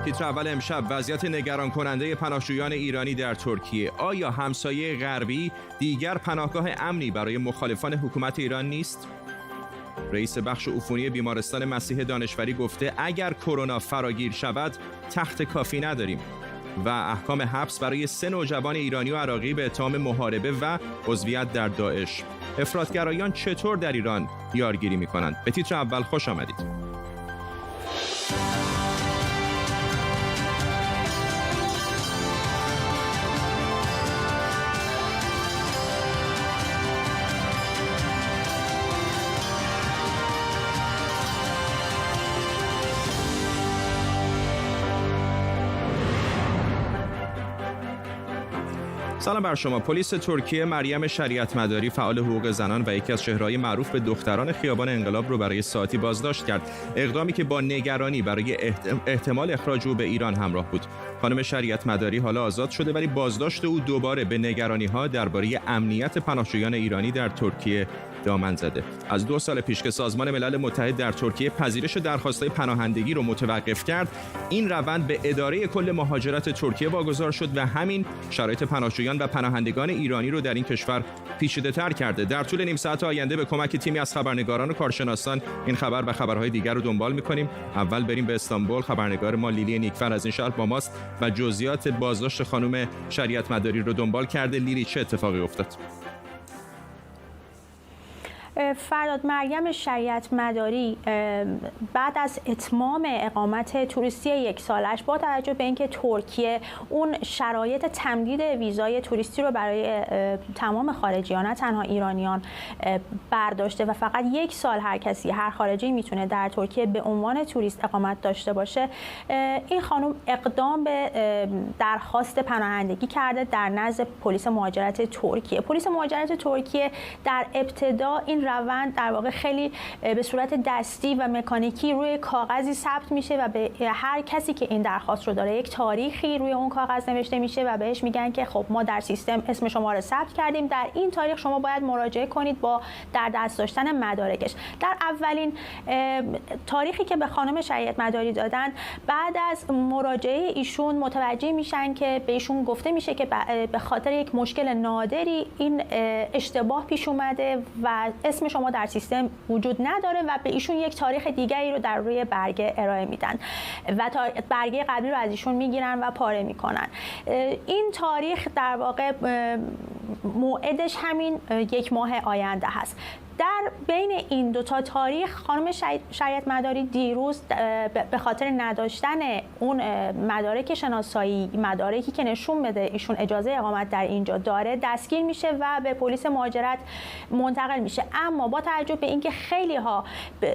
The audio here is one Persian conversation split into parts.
تیتر اول امشب: وضعیت نگران کننده پناهجویان ایرانی در ترکیه. آیا همسایه غربی دیگر پناهگاه امنی برای مخالفان حکومت ایران نیست؟ رئیس بخش عفونی بیمارستان مسیح دانشوری گفته اگر کرونا فراگیر شود تخت کافی نداریم. و احکام حبس برای 3 نوجوان ایرانی و عراقی به اتهام محاربه و عضویت در داعش. افراطگرایان چطور در ایران یارگیری می‌کنند؟ به تیتر اول خوش آمدید. سلام بر شما. پلیس ترکیه مریم شریعت مداری، فعال حقوق زنان و یکی از چهره‌های معروف به دختران خیابان انقلاب رو برای ساعتی بازداشت کرد. اقدامی که با نگرانی برای احتمال اخراج او به ایران همراه بود. خانم شریعت مداری حالا آزاد شده، ولی بازداشت او دوباره به نگرانی‌ها درباره امنیت پناهجویان ایرانی در ترکیه دامن زده. از 2 سال پیش که سازمان ملل متحد در ترکیه پذیرش درخواست‌های پناهندگی رو متوقف کرد، این روند به اداره کل مهاجرت ترکیه واگذار شد و همین شرایط پناهجویان و پناهندگان ایرانی رو در این کشور پیچیده‌تر کرده. در طول نیم ساعت آینده به کمک تیمی از خبرنگاران و کارشناسان این خبر و خبرهای دیگر رو دنبال می‌کنیم. اول بریم به استانبول. خبرنگار ما لیلی نیکفر از این شهر با ماست و جزئیات بازداشت خانم شریعت مداری رو دنبال کرده. لیلی، چه اتفاقی افتاد؟ فرداد، مریم شریعت مداری بعد از اتمام اقامت توریستی 1 سالش با توجه به اینکه ترکیه اون شرایط تمدید ویزای توریستی رو برای تمام خارجیان نه تنها ایرانیان برداشته و فقط 1 سال هر خارجی میتونه در ترکیه به عنوان توریست اقامت داشته باشه، این خانم اقدام به درخواست پناهندگی کرده در نزد پلیس مهاجرت ترکیه. پلیس مهاجرت ترکیه در ابتدا این روند در واقع خیلی به صورت دستی و مکانیکی روی کاغذی ثبت میشه و به هر کسی که این درخواست رو داره یک تاریخی روی اون کاغذ نوشته میشه و بهش میگن که خب ما در سیستم اسم شما رو ثبت کردیم، در این تاریخ شما باید مراجعه کنید با در دست داشتن مدارکش. در اولین تاریخی که به خانم شریعت مداری دادن، بعد از مراجعه ایشون متوجه میشن که به ایشون گفته میشه که به خاطر یک مشکل نادری این اشتباه پیش اومده و اسم شما در سیستم وجود نداره و به ایشون یک تاریخ دیگری رو در روی برگه ارائه میدن و برگه قبلی رو از ایشون میگیرن و پاره میکنن. این تاریخ در واقع موعدش همین 1 ماه آینده هست. در بین این 2 تاریخ خانم شریعت مداری دیروز به خاطر نداشتن اون مدارک شناسایی، مدارکی که نشون بده ایشون اجازه اقامت در اینجا داره، دستگیر میشه و به پلیس مهاجرت منتقل میشه. اما با توجه به اینکه خیلی ها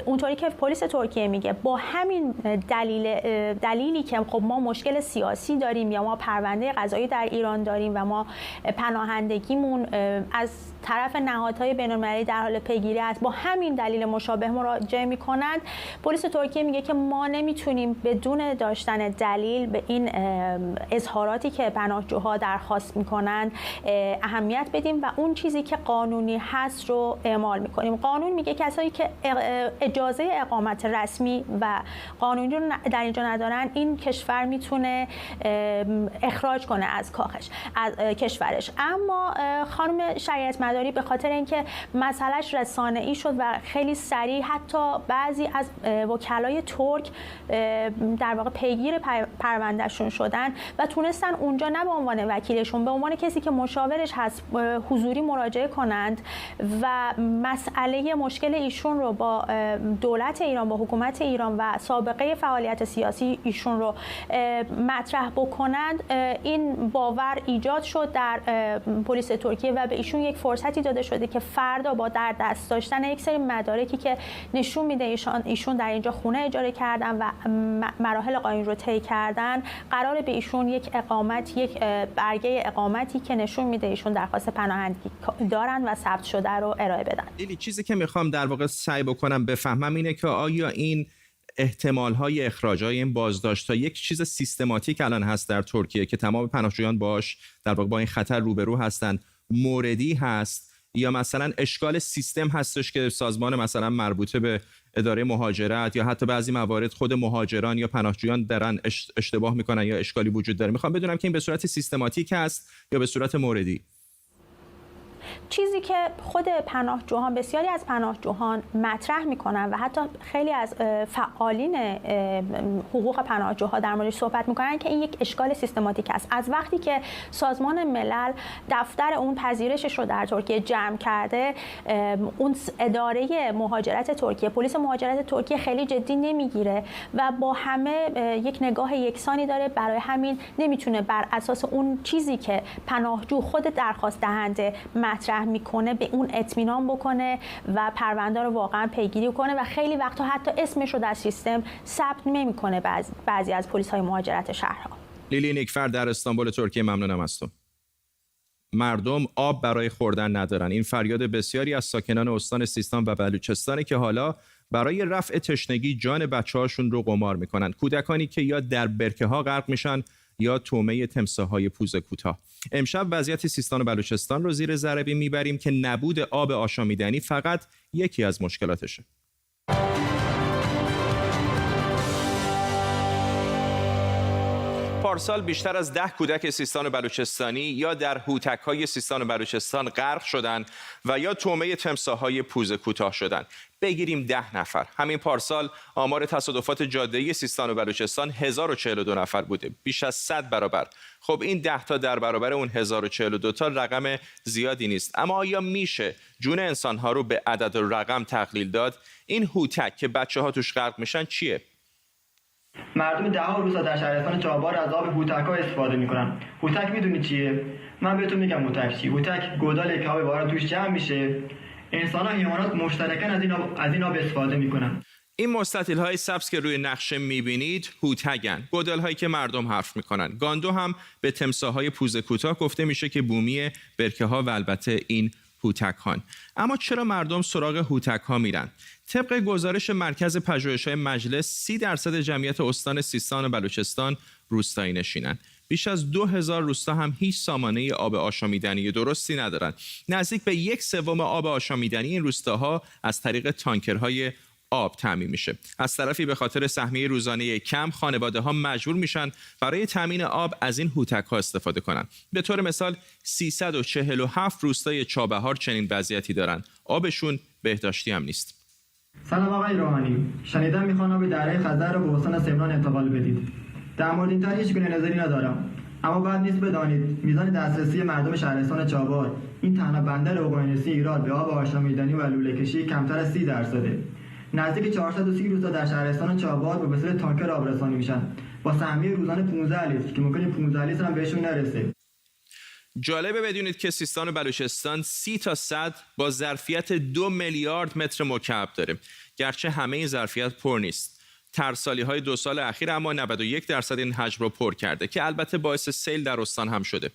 اونطوری که پلیس ترکیه میگه با همین دلیلی که خب ما مشکل سیاسی داریم یا ما پرونده قضایی در ایران داریم و ما پناهندگیمون از طرف نهادهای بین‌المللی در حال پیگیری است، با همین دلیل مشابه مراجعه می‌کنند، پلیس ترکیه میگه که ما نمیتونیم بدون داشتن دلیل به این اظهاراتی که پناهجوها درخواست می‌کنند اهمیت بدیم و اون چیزی که قانونی هست رو اعمال می‌کنیم. قانون میگه کسایی که اجازه اقامت رسمی و قانونی رو در اینجا ندارن، این کشور میتونه اخراج کنه از کشورش. اما خانم شریعت مداری به خاطر اینکه مسئلهش رسانه‌ای شد و خیلی سریع حتی بعضی از وکلای ترک در واقع پیگیر پروندهشون شدن و تونستن اونجا نه به عنوان وکیلشون، به عنوان کسی که مشاورش هست حضوری مراجعه کنند و مسئله مشکل ایشون رو با دولت ایران، با حکومت ایران و سابقه فعالیت سیاسی ایشون رو مطرح بکنند. این باور ایجاد شد در پلیس ترکیه و به ایشون یک فرصتی داده شده که فردا با در دست داشتن یک سری مدارکی که نشون میده ایشون در اینجا خونه اجاره کردن و مراحل قانونی رو طی کردن، قراره به ایشون یک برگه اقامتی که نشون میده ایشون درخواست پناهندگی دارن و ثبت شده رو ارائه بدن. چیزی که میخوام در واقع سعی بکنم بفهمم اینه که آیا این احتمال‌های اخراج‌های این بازداشت‌ها یک چیز سیستماتیک الان هست در ترکیه که تمام پناهجویان باش در واقع با این خطر روبرو هستن، موردی هست، یا مثلا اشکال سیستم هستش که سازمان مثلا مربوطه به اداره مهاجرت یا حتی بعضی موارد خود مهاجران یا پناهجویان دارن اشتباه میکنن یا اشکالی وجود داره؟ میخوام بدونم که این به صورت سیستماتیک است یا به صورت موردی؟ چیزی که خود پناهجویان، بسیاری از پناهجویان مطرح میکنن و حتی خیلی از فعالین حقوق پناهجوها در موردش صحبت میکنن که این یک اشکال سیستماتیک است. از وقتی که سازمان ملل دفتر اون پذیرشش رو در ترکیه جمع کرده، اون اداره مهاجرت ترکیه، پلیس مهاجرت ترکیه خیلی جدی نمیگیره و با همه یک نگاه یکسانی داره. برای همین نمیتونه بر اساس اون چیزی که پناهجو خود درخواست دهنده مطرح میکنه به اون اطمینان بکنه و پرونده رو واقعا پیگیری کنه و خیلی وقتا حتی اسمش رو در سیستم ثبت نمیکنه بعضی از پلیس‌های مهاجرت شهرها. لیلی نیکفر در استانبول ترکیه، ممنونم از تو. مردم آب برای خوردن ندارن. این فریاد بسیاری از ساکنان استان سیستان و بلوچستان که حالا برای رفع تشنگی جان بچه‌هاشون رو قمار میکنن. کودکانی که یا در برکه‌ها غرق میشن یا طعمه تمساح‌های پوز کوتاه. امشب وضعیت سیستان و بلوچستان رو زیر ذره بین میبریم که نبود آب آشامیدنی فقط یکی از مشکلاتشه. پارسال بیشتر از 10 کودک سیستان و بلوچستانی یا در هوتک‌های سیستان و بلوچستان غرق شدند و یا طعمه تمساح‌های پوز کوتاه شدند. بگیریم 10 نفر. همین پارسال آمار تصادفات جاده‌ای سیستان و بلوچستان 1042 نفر بوده، بیش از 100 برابر. خب این 10 تا در برابر اون 1042 تا رقم زیادی نیست، اما آیا میشه جون انسان‌ها رو به عدد و رقم تقلیل داد؟ این هوتک که بچه‌ها توش غرق میشن چیه؟ مردم ده‌ها روستا در شهرستان چابهار از آب هوتک‌ها استفاده می‌کنن. هوتک میدونی چیه؟ من بهتون میگم هوتک چیه. هوتک گوداله که آب باران توش جمع میشه. انسان‌ها و حیوانات مشترکاً از این آب استفاده می‌کنن. این مستطیل‌های سبز که روی نقشه می‌بینید هوتگن، گودال‌هایی که مردم حرف می‌کنن. گاندو هم به تمساح‌های پوز کوتاه گفته میشه که بومی برکه‌ها و البته این هوتک‌هان. اما چرا مردم سراغ هوتک‌ها میرن؟ طبق گزارش مرکز پژوهش‌های مجلس 30% جمعیت استان سیستان و بلوچستان روستایی نشینن. بیش از 2000 روستا هم هیچ سامانه آب آشامیدنی درستی ندارن. نزدیک به 1/3 آب آشامیدنی این روستاها از طریق تانکرهای آب تامین میشه. از طرفی به خاطر سهمیه روزانه کم، خانواده‌ها مجبور میشن برای تامین آب از این هوتک‌ها استفاده کنن. به طور مثال 347 روستای چابهار چنین وضعیتی دارن. آبشون بهداشتی هم نیست. سلام آقای روحانی، شنیدم میخوان آب دره خزر رو به استان سمنان انتقال بدید. در مورد این طرح هیچ گونه نظری ندارم، اما بعد نیست بدانید میزان دسترسی مردم شهرستان چابهار، این تنها بندر اقیانوسی ایران، به آب آشامیدنی و لوله‌کشی کمتر از 30%. نزدیک 430 روستا در شهرستان چابهار به وسیله تانکر آبرسانی میشن با سهمیه روزانه 15 لیتر که ممکنه 15 لیتر هم بهشون نرسه. جالبه بدونید که سیستان و بلوچستان 30 تا 100 با ظرفیت 2 میلیارد متر مکعب داره، گرچه همه این ظرفیت پر نیست. ترسالی‌های 2 سال اخیر اما 91% این حجم رو پر کرده که البته باعث سیل در استان هم شده.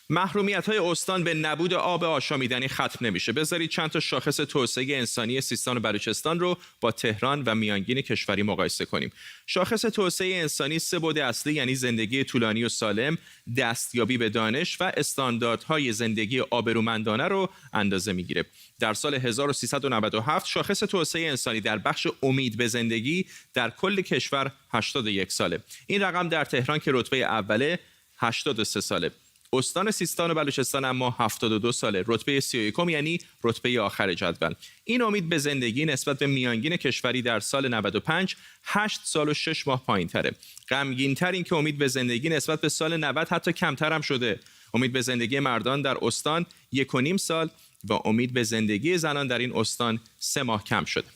محرومیت‌های استان به نبود آب آشامیدنی ختم نمیشه. بذارید چند تا شاخص توسعه انسانی سیستان و بلوچستان رو با تهران و میانگین کشوری مقایسه کنیم. شاخص توسعه انسانی 3 بعد اصلی یعنی زندگی طولانی و سالم، دستیابی به دانش و استانداردهای زندگی آبرومندانه رو اندازه میگیره. در سال 1397 شاخص توسعه انسانی در بخش امید به زندگی در کل کشور 81 ساله. این رقم در تهران که رتبه اوله 83 ساله. استان سیستان و بلوچستان اما 72 ساله، رتبه 31 یعنی رتبه آخر جدول. این امید به زندگی نسبت به میانگین کشوری در سال 95 8 سال و 6 ماه پایین‌تره. غمگین‌تر این که امید به زندگی نسبت به سال 90 حتی کمتر هم شده. امید به زندگی مردان در استان 1.5 سال و امید به زندگی زنان در این استان 3 ماه کم شده.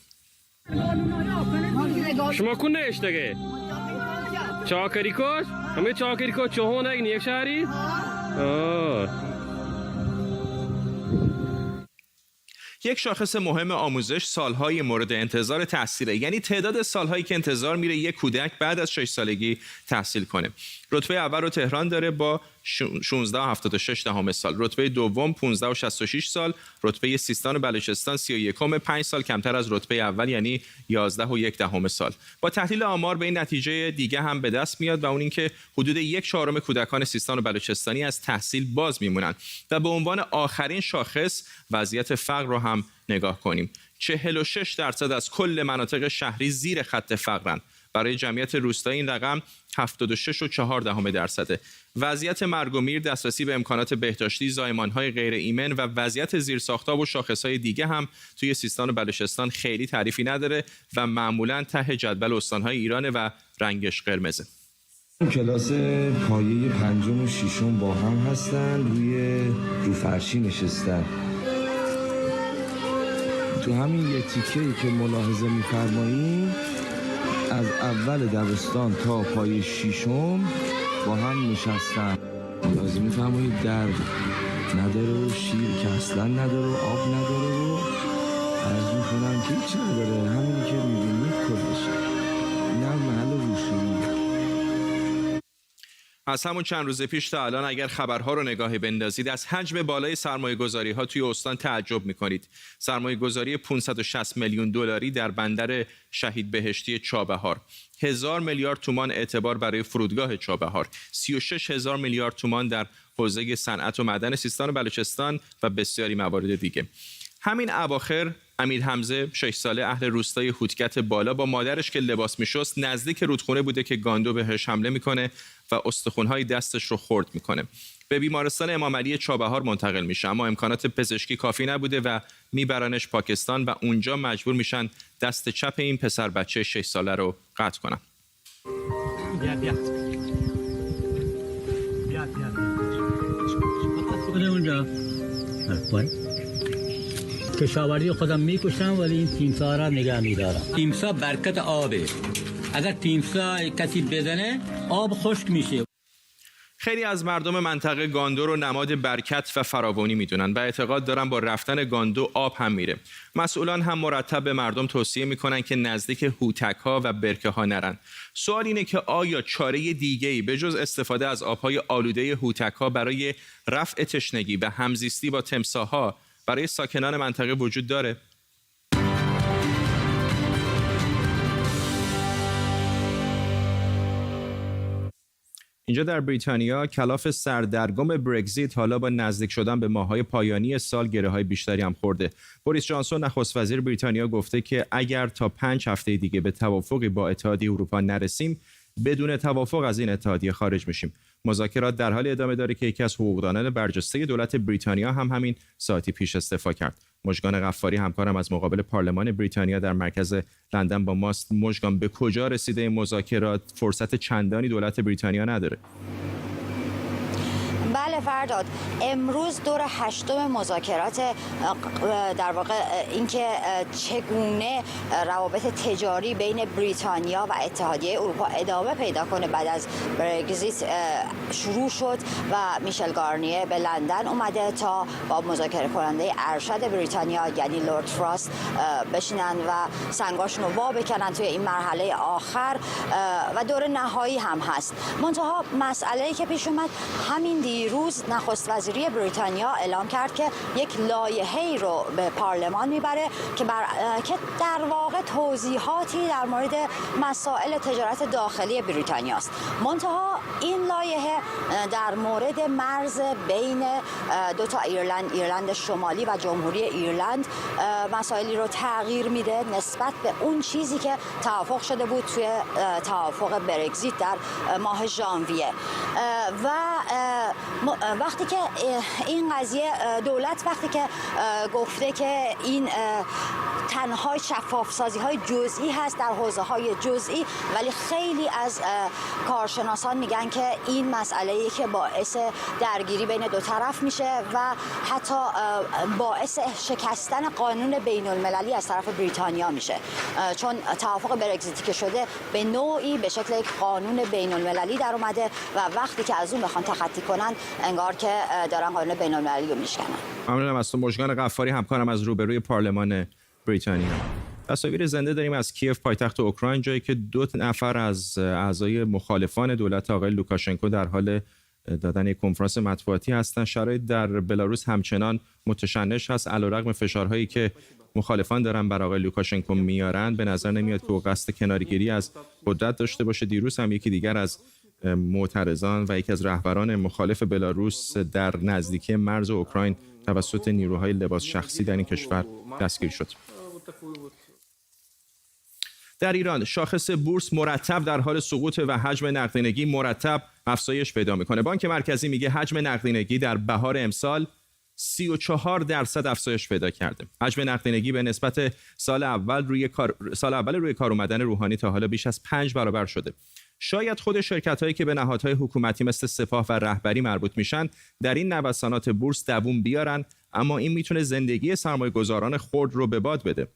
شما کن نشتگه چاکری کش؟ همه چاکری کش چهون اگه نیک شهری؟ یک شاخص مهم آموزش سالهای مورد انتظار تحصیله، یعنی تعداد سالهایی که انتظار میره یک کودک بعد از 6 سالگی تحصیل کنه. رتبه اول رو تهران داره با 16.76 سال، رتبه دوم 15.66 سال، رتبه سیستان و بلوچستان 31 5 سال کمتر از رتبه اول یعنی 11.1 سال. با تحلیل آمار به این نتیجه دیگه هم به دست میاد و اون اینکه حدود 1/4 کودکان سیستان و بلوچستانی از تحصیل باز میمونن. و به عنوان آخرین شاخص وضعیت فقر رو هم نگاه کنیم. 46% از کل مناطق شهری زیر خط فقرن. برای جمعیت روستایی این رقم 76.4%. وضعیت مرگ و میر، دسترسی به امکانات بهداشتی، زایمان‌های غیر ایمن و وضعیت زیرساخت‌ها و شاخص‌های دیگه هم توی سیستان و بلوچستان خیلی تعریفی نداره و معمولاً ته جدول استان‌های ایرانه و رنگش قرمزه. کلاس پایه 5 و 6 با هم هستن، رو فرشی نشستن. تو همین یه تیکه‌ای که ملاحظه می‌فرمایید از اول دبستان تا پایه 6 با هم نشستن. ملاحظه می‌فرمایید درد نداره و شیر که اصلا نداره و آب نداره و عرض می‌کنم که هیچ نداره، همینی که می‌بینید کلشه. این هم محل روشنی. از همون چند روز پیش تا الان اگر خبرها رو نگاهی بندازید از حجم بالای سرمایه‌گذاری‌ها توی استان تعجب می‌کنید. سرمایه‌گذاری 560 میلیون دلاری در بندر شهید بهشتی چابهار، 1000 میلیارد تومان اعتبار برای فرودگاه چابهار، 36,000 میلیارد تومان در حوزه صنعت و معدن سیستان و بلوچستان و بسیاری موارد دیگه. همین اواخر امیر حمزه 6 ساله اهل روستای هوتکت بالا با مادرش که لباس میشست نزدیک رودخونه بوده که گاندو بهش حمله میکنه و استخوان‌های دستش رو خرد میکنه. به بیمارستان امام علی چابهار منتقل میشه اما امکانات پزشکی کافی نبوده و میبرنش پاکستان و اونجا مجبور میشن دست چپ این پسر بچه 6 ساله رو قطع کنن. اونجا کشاورزی خودم میکشم ولی این تیمسا را نگه میدارم. تیمسا برکت آبه، اگر تیمسا کسی بزنه آب خشک میشه. خیلی از مردم منطقه گاندو رو نماد برکت و فراوانی میدونن و اعتقاد دارن با رفتن گاندو آب هم میره. مسئولان هم مرتب به مردم توصیه میکنن که نزدیک هوتک‌ها و برکه‌ها نرن. سوال اینه که آیا چاره دیگه‌ای به جز استفاده از آبهای آلوده هوتک‌ها برای رفع تشنگی و همزیستی با تمساح‌ها برای ساکنان منطقه وجود داره؟ اینجا در بریتانیا کلاف سردرگم برگزیت حالا با نزدیک شدن به ماه‌های پایانی سال گره‌های بیشتری هم خورده. بوریس جانسون نخست وزیر بریتانیا گفته که اگر تا 5 هفته دیگه به توافقی با اتحادیه اروپا نرسیم بدون توافق از این اتحادیه خارج میشیم. مذاکرات در حال ادامه داره که یکی از حقوقدانان برجسته دولت بریتانیا هم همین ساعتی پیش استعفا کرد. مژگان غفاری همکارم از مقابل پارلمان بریتانیا در مرکز لندن با ماست. مژگان، به کجا رسیده این مذاکرات؟ فرصت چندانی دولت بریتانیا نداره. بله فرداد، امروز دور 8 مذاکرات در واقع اینکه چگونه روابط تجاری بین بریتانیا و اتحادیه اروپا ادامه پیدا کنه بعد از برگزیت شروع شد و میشل گارنیه به لندن اومده تا با مذاکره کننده ارشد بریتانیا یعنی لورد فراست بشینن و سنگاشون رو وا بکنن توی این مرحله آخر و دور نهایی هم هست. منتها مسئله‌ای که پیش اومد همین دیروز نخست وزیری بریتانیا اعلام کرد که یک لایحه‌ای رو به پارلمان میبره که در واقع توضیحاتی در مورد مسائل تجارت داخلی بریتانیا است. منتها این لایحه در مورد مرز بین دو تا ایرلند شمالی و جمهوری ایرلند مسائلی رو تغییر میده نسبت به اون چیزی که توافق شده بود توی توافق برگزیت در ماه ژانویه و وقتی که این قضیه دولت وقتی که گفته که این تنها شفافسازی های جزئی هست در حوزه های جزئی، ولی خیلی از کارشناسان میگن که این مسئله‌ای که باعث درگیری بین دو طرف میشه و حتی باعث شکستن قانون بین المللی از طرف بریتانیا میشه، چون توافق برگزیتی که شده به نوعی به شکل یک قانون بین المللی در اومده و وقتی که از اون بخوان تخطی کنن انگار که دارن قانون بین المللی رو میشکنن. ممنونم از تو مژگان غفاری، همکارم از روبروی پارلمان بریتانیا. تصاویر زنده داریم از کیف پایتخت اوکراین، جایی که 2 نفر از اعضای مخالفان دولت آقای لوکاشنکو در حال دادن یک کنفرانس مطبوعاتی هستند. شرایط در بلاروس همچنان متشنج هست علیرغم فشارهایی که مخالفان دارن بر آقای لوکاشنکو میارن. به نظر نمیاد که او قصد کناره‌گیری از قدرت داشته باشه. دیروز هم یکی دیگر از معترضان و یکی از رهبران مخالف بلاروس در نزدیکی مرز اوکراین توسط نیروهای لباس شخصی در این کشور دستگیر شد. در ایران شاخص بورس مرتب در حال سقوط و حجم نقدینگی مرتب افزایش پیدا میکنه. بانک مرکزی میگه حجم نقدینگی در بهار امسال 34% افزایش پیدا کرده. حجم نقدینگی به نسبت سال اول روی کار اومدن روحانی تا حالا بیش از 5 برابر شده. شاید خود شرکت‌هایی که به نهادهای حکومتی مثل سپاه و رهبری مربوط میشن در این نوسانات بورس دووم بیارن، اما این میتونه زندگی سرمایه‌گذاران خرد رو به باد بده.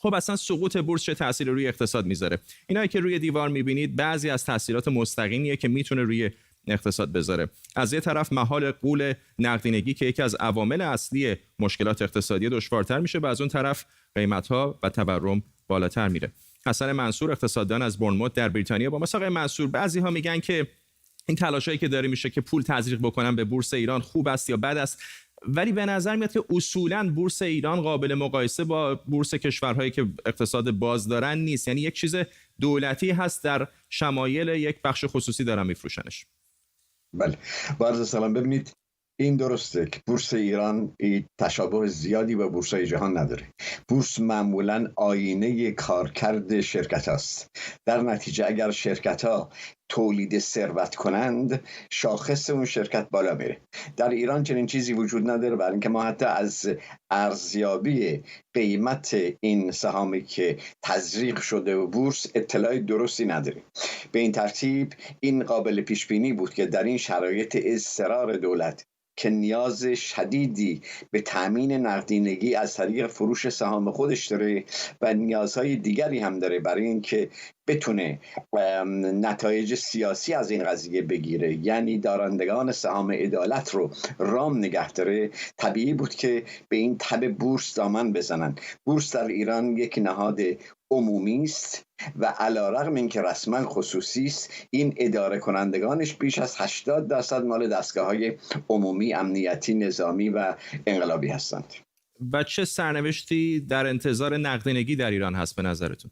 خب اصلا سقوط بورس چه تأثیری روی اقتصاد میذاره؟ اینایی که روی دیوار میبینید بعضی از تأثیرات مستقیمیه که میتونه روی اقتصاد بذاره. از یه طرف مهار غول نقدینگی که یکی از عوامل اصلی مشکلات اقتصادی دشوارتر میشه و از اون طرف قیمت‌ها و تورم بالاتر میره. حسن منصور اقتصاددان از بورنموث در بریتانیا با آقای منصور، بعضی‌ها میگن که این تلاشایی که داره میشه که پول تزریق بکنن به بورس ایران خوب است یا بد است، ولی به نظر میاد که اصولاً بورس ایران قابل مقایسه با بورس کشورهایی که اقتصاد باز دارن نیست. یعنی یک چیز دولتی هست در شمایل یک بخش خصوصی دارن میفروشنش. بله، عرض سلام. ببینید این درسته که بورس ایران تشابه زیادی با بورس‌های جهان نداره. بورس معمولاً آینه کارکرد شرکت است. در نتیجه اگر شرکت‌ها تولید ثروت کنند شاخص اون شرکت بالا میره. در ایران چنین چیزی وجود نداره، برای اینکه ما حتی از ارزیابی قیمت این سهامی که تزریق شده و بورس اطلاع درستی نداریم. به این ترتیب این قابل پیش بینی بود که در این شرایط اضطرار دولت که نیاز شدیدی به تامین نقدینگی از طریق فروش سهام خودش داره و نیازهای دیگری هم داره برای اینکه بتونه نتایج سیاسی از این قضیه بگیره، یعنی دارندگان سهام عدالت رو رام نگه داره، طبیعی بود که به این تب بورس دامن بزنن. بورس در ایران یک نهاد عمومی است و علیرغم اینکه رسما خصوصی است، این اداره کنندگانش بیش از 80% مال دستگاه‌های عمومی، امنیتی، نظامی و انقلابی هستند. و چه سرنوشتی در انتظار نقدینگی در ایران هست به نظرتون؟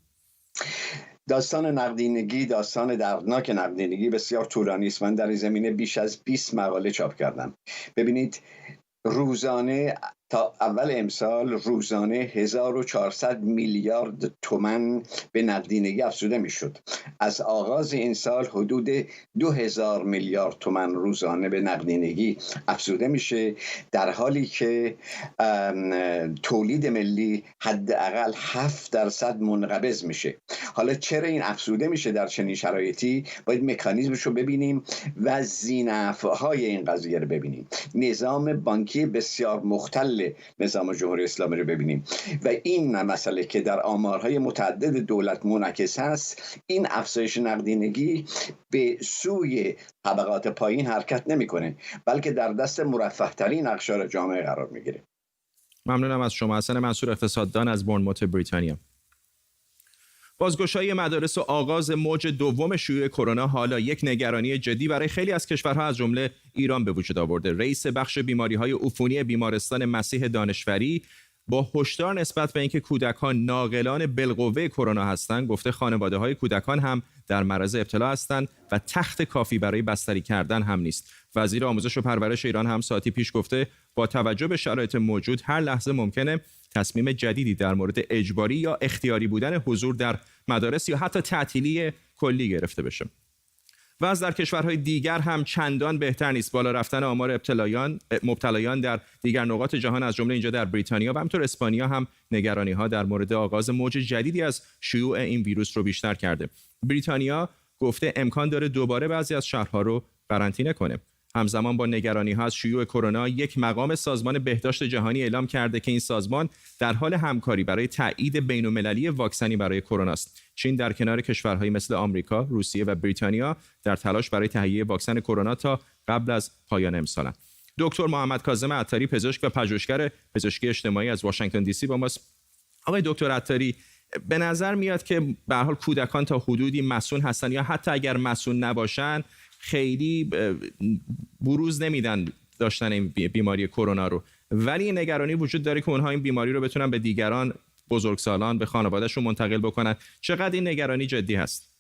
داستان نقدینگی، داستان دردناک نقدینگی بسیار طولانی است. من در این زمینه بیش از 20 مقاله چاپ کردم. ببینید روزانه تا اول امسال روزانه 1400 میلیارد تومان به نقدینگی افزوده میشد. از آغاز این سال حدود 2000 میلیارد تومان روزانه به نقدینگی افزوده میشه، در حالی که تولید ملی حداقل 7% منقبض میشه. حالا چرا این افزوده میشه در چنین شرایطی؟ باید مکانیزمش رو ببینیم و زینفهای این قضیه رو ببینیم. نظام بانکی بسیار مختل نظام جمهوری اسلامی رو ببینیم و این مسئله که در آمارهای متعدد دولت منعکس است، این افزایش نقدینگی به سوی طبقات پایین حرکت نمیکنه، بلکه در دست مرفه ترین اقشار جامعه قرار میگیره. ممنونم از شما. حسن منصور اقتصاددان از بورنموث بریتانیا. بازگشایی مدارس و آغاز موج دوم شیوع کرونا حالا یک نگرانی جدی برای خیلی از کشورها از جمله ایران به وجود آورده. رئیس بخش بیماری‌های عفونی بیمارستان مسیح دانشوری با هشدار نسبت به اینکه کودکان ناقلان بالقوه کرونا هستند، گفته خانواده‌های کودکان هم در معرض ابتلا هستند و تخت کافی برای بستری کردن هم نیست. وزیر آموزش و پرورش ایران هم ساعتی پیش گفته با توجه به شرایط موجود هر لحظه ممکنه تصمیم جدیدی در مورد اجباری یا اختیاری بودن حضور در مدارس یا حتی تعطیلی کلی گرفته بشه. وضع در کشورهای دیگر هم چندان بهتر نیست. بالا رفتن آمار مبتلایان در دیگر نقاط جهان از جمله اینجا در بریتانیا و همینطور اسپانیا هم نگرانی‌ها در مورد آغاز موج جدیدی از شیوع این ویروس رو بیشتر کرده. بریتانیا گفته امکان داره دوباره بعضی از شهرها رو قرنطینه کنه. همزمان با نگرانی‌ها از شیوع کرونا، یک مقام سازمان بهداشت جهانی اعلام کرده که این سازمان در حال همکاری برای تایید بین‌المللی واکسنی برای کرونا است. چین در کنار کشورهایی مثل آمریکا، روسیه و بریتانیا در تلاش برای تهیه واکسن کرونا تا قبل از پایان امسال. دکتر محمد کاظم عطاری، پزشک و پژوهشگر پزشکی اجتماعی از واشنگتن دی سی با ماست. آقای دکتر عطاری، به نظر میاد که به هر حال کودکان تا حدودی مسئول هستن یا حتی اگر مسئول نباشن خیلی بروز نمیدن داشتن این بیماری کرونا رو، ولی نگرانی وجود داره که اونها این بیماری رو بتونن به دیگران، بزرگسالان، به خانوادهشون منتقل بکنن. چقدر این نگرانی جدی هست؟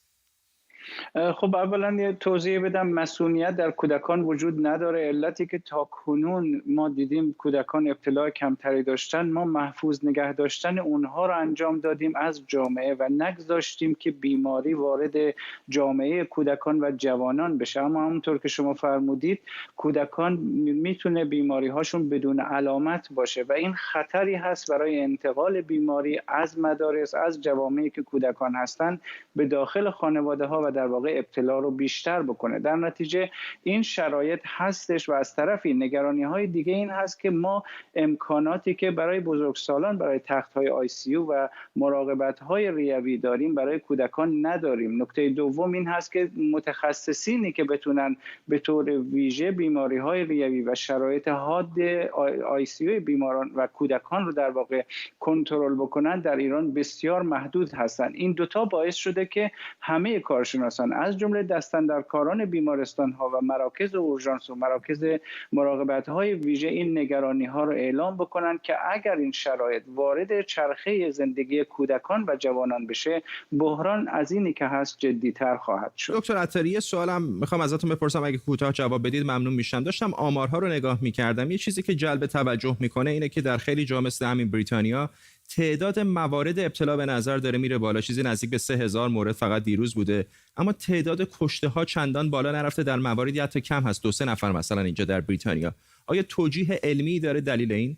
خب اولا یه توضیح بدم، مسئولیت در کودکان وجود نداره. علتی که تا کنون ما دیدیم کودکان ابتلا کمتری داشتن، ما محفوظ نگه داشتن اونها رو انجام دادیم از جامعه و نگذاشتیم که بیماری وارد جامعه کودکان و جوانان بشه. اما همونطور که شما فرمودید کودکان میتونه بیماری هاشون بدون علامت باشه و این خطری هست برای انتقال بیماری از مدارس، از جوامعی که کودکان هستن به داخل خانواده ها و در واقع ابتلا رو بیشتر بکنه. در نتیجه این شرایط هستش و از طرفی نگرانی های دیگه این هست که ما امکاناتی که برای بزرگسالان برای تخت های ICU و مراقبت های ریوی داریم برای کودکان نداریم. نکته دوم این هست که متخصصینی که بتونن به طور ویژه بیماری های ریوی و شرایط حاد ICU بیماران و کودکان رو در واقع کنترل بکنن در ایران بسیار محدود هستن. این دوتا باعث شده که همه کارشناسان از جمله دستاندرکاران بیمارستان ها و مراکز اورژانس و مراکز مراقبت های ویژه این نگرانی ها رو اعلام بکنن که اگر این شرایط وارد چرخه زندگی کودکان و جوانان بشه، بحران از اینی که هست جدی‌تر خواهد شد. دکتر عطاری، سوالم میخوام ازتون بپرسم، اگه کوتاه جواب بدید ممنون میشم. داشتم آمارها رو نگاه میکردم، یه چیزی که جلب توجه میکنه اینه که در خیلی جا مثل همین بریتانیا تعداد موارد ابتلا به نظر داره میره بالا. چیزی نزدیک به 3000 مورد فقط دیروز بوده، اما تعداد کشته ها چندان بالا نرفته. در مواردی حتی کم هست، 2-3 نفر مثلا اینجا در بریتانیا. آیا توجیه علمی داره دلیل این؟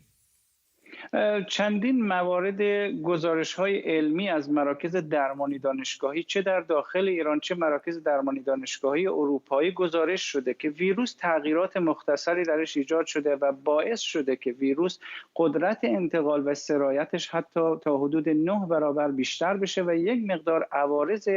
چندین موارد گزارش‌های علمی از مراکز درمانی دانشگاهی چه در داخل ایران چه مراکز درمانی دانشگاهی اروپایی گزارش شده که ویروس تغییرات مختصری درش ایجاد شده و باعث شده که ویروس قدرت انتقال و سرایتش حتی تا حدود 9 برابر بیشتر بشه و یک مقدار عوارض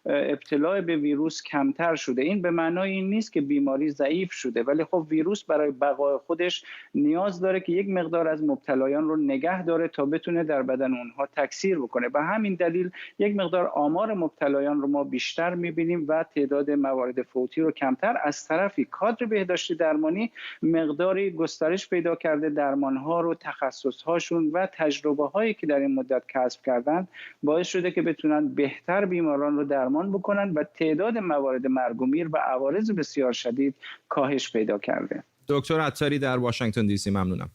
ابتلا به ویروس کمتر شده. این به معنای این نیست که بیماری ضعیف شده، ولی خب ویروس برای بقای خودش نیاز داره که یک مقدار از مبتلایان رو نگه داره تا بتونه در بدن اونها تکثیر بکنه. به همین دلیل یک مقدار آمار مبتلایان رو ما بیشتر می‌بینیم و تعداد موارد فوتی رو کمتر. از طرفی کادر بهداشتی درمانی مقداری گسترش پیدا کرده، درمان‌ها رو، تخصص‌هاشون و تجربه‌هایی که در این مدت کسب کردن باعث شده که بتونن بهتر بیماران رو درمان بکنن و تعداد موارد مرگ و میر و عوارض بسیار شدید کاهش پیدا کرده. دکتر عطاری در واشنگتن دی سی، ممنونم.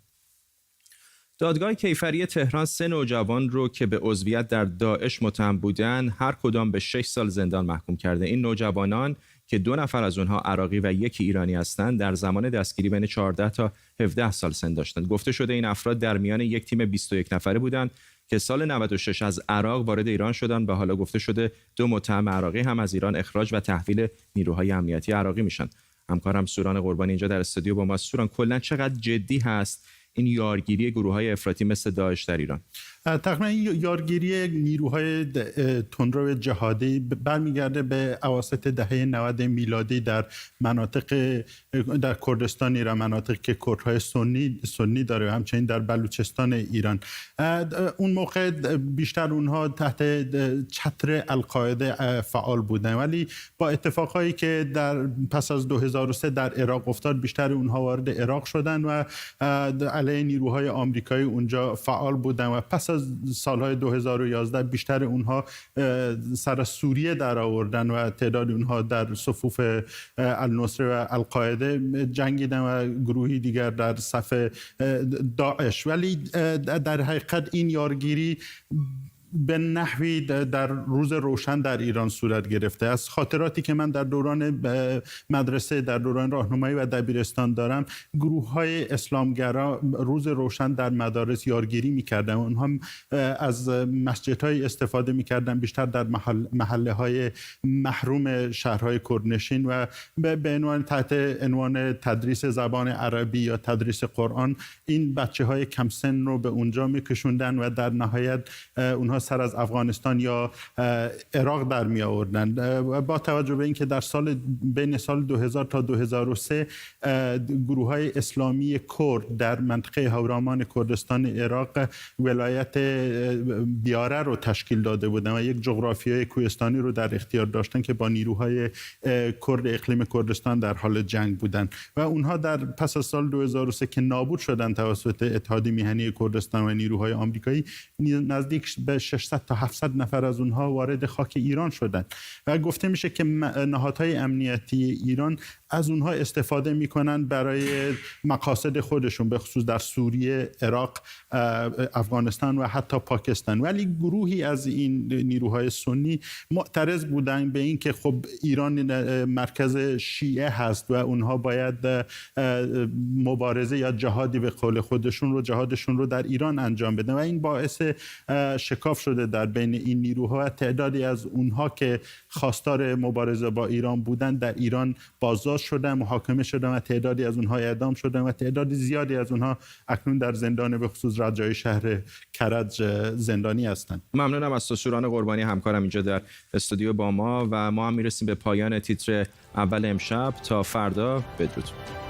دادگاه کیفری تهران 3 نوجوان رو که به عضویت در داعش متهم بودن هر کدام به 6 سال زندان محکوم کرده. این نوجوانان که 2 نفر از اونها عراقی و 1 ایرانی هستند در زمان دستگیری بین 14 تا 17 سال سن داشتند. گفته شده این افراد در میان یک تیم 21 نفره بودند که سال 96 از عراق وارد ایران شدند و حالا گفته شده 2 متهم عراقی هم از ایران اخراج و تحویل نیروهای امنیتی عراقی میشن. همکارم سوران قربانی اینجا در استودیو با ما. سوران، کلا چقدر جدی هست این یارگیری گروه‌های افراطی مثل داعش در ایران؟ تقریبا این یارگیری نیروهای تندرو جهادی برمیگرده به اواسط دهه 90 میلادی در مناطق در کردستان ایران، مناطقی که کردهای سنی داره و همچنین در بلوچستان ایران. اون موقع بیشتر اونها تحت چتر القاعده فعال بودن، ولی با اتفاقایی که در پس از 2003 در عراق افتاد بیشتر اونها وارد عراق شدن و علیه نیروهای آمریکایی اونجا فعال بودن و پس از سالهای 2011 بیشتر اونها سر سوریه در آوردن و تعداد اونها در صفوف النصره و القاعده جنگیدن و گروهی دیگر در صف داعش. ولی در حقیقت این یارگیری به نحوی در روز روشن در ایران صورت گرفته. از خاطراتی که من در دوران مدرسه، در دوران راهنمایی و دبیرستان دارم، گروه‌های اسلامگرا روز روشن در مدارس یارگیری می‌کردن. اونها از مسجدهای استفاده می‌کردن، بیشتر در محله‌های محروم شهرهای کردنشین، و به عنوان تحت عنوان تدریس زبان عربی یا تدریس قرآن این بچه‌های کم سن رو به اونجا می‌کشوندن و در نهایت اونها سر از افغانستان یا عراق در می آوردن. با توجه به اینکه در بین سال 2000 تا 2003 گروه‌های اسلامی کرد در منطقه هورامان کردستان عراق ولایت بیاره رو تشکیل داده بودن و یک جغرافیای کوهستانی رو در اختیار داشتن که با نیروهای کرد اقلیم کردستان در حال جنگ بودن و اونها در پس از سال 2003 که نابود شدن توسط اتحادیه میهنی کردستان و نیروهای آمریکایی، نزدیک به 600 تا 700 نفر از اونها وارد خاک ایران شدند و گفته میشه که نهادهای امنیتی ایران از اونها استفاده میکنن برای مقاصد خودشون، به خصوص در سوریه، عراق، افغانستان و حتی پاکستان. ولی گروهی از این نیروهای سنی معترض بودن به این که خب ایران مرکز شیعه هست و اونها باید مبارزه یا جهادی به قول خودشون جهادشون رو در ایران انجام بدن و این باعث شکاف شده در بین این نیروها و تعدادی از اونها که خواستار مبارزه با ایران بودن در ایران بازداشت شدن، محاکمه شدن و تعدادی از اونها اعدام شدن و تعداد زیادی از اونها اکنون در زندان به خصوص رجای شهر کرج زندانی هستند. ممنونم از تو سوران قربانی، همکارم اینجا در استودیو با ما، و ما هم میرسیم به پایان تیتر اول امشب. تا فردا، بدرود.